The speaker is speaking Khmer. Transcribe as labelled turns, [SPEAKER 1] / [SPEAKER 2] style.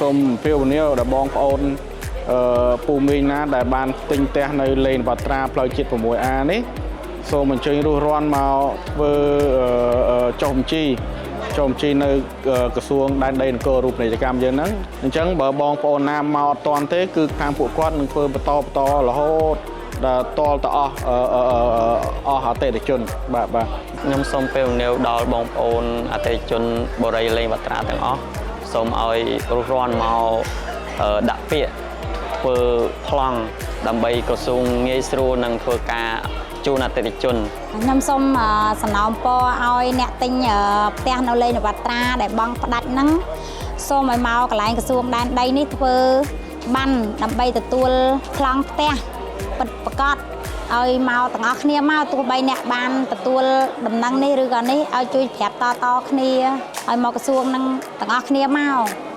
[SPEAKER 1] សូមពេលវេលាដែលបងប្អូនពូមីងណាដែលបានទិញផ្ទះនៅលេនវត្រាផ្លូវជាតិ 6A នេះសូមអញ្ជើញរស់រាន់មកធ្វើចុះបញ្ជីនៅក្រសួងដែនដីនគររូបនីយកម្មយើងហ្នឹងអញ្ចឹងបើបងប្អូនណាមកអត់ទាន់ទេគឺខាងពួកគាត់នឹងធ្វើបន្តរហូតដល់តលទៅអស់អតិថិជនបាទ
[SPEAKER 2] ខ្ញុំសូមពេលវេលាដល់បងប្អូនអតិថិជនបរិយាលេងវត្រាទាំងអស់សូមឲ្យរស់រាន់មកដាក់ពាក្យធ្វើប្លង់ដើម្បីក្រសួងងាយស្រួលនឹងធ្វើការជូនអតិថិជន
[SPEAKER 3] ខ្ញុំសូមសំណូមពរឲ្យអ្នកទិញផ្ទះនៅលេងវត្រាដែលបង់ផ្ដាច់ហ្នឹងសូមឲ្យមកកន្លែងក្រសួងដែនដីនេះធ្វើបានដើម្បីទទួលប្លង់ផ្ទះពិតប្រាកដឲ្យមកទាំងអស់គ្នាមកទោះបីអ្នកបានទទួលដំណឹងនេះឬក៏នេះឲ្យជួយប្រាប់តគ្នាឲ្យមកក្រសួងនឹងទាំងអស់គ្នាមក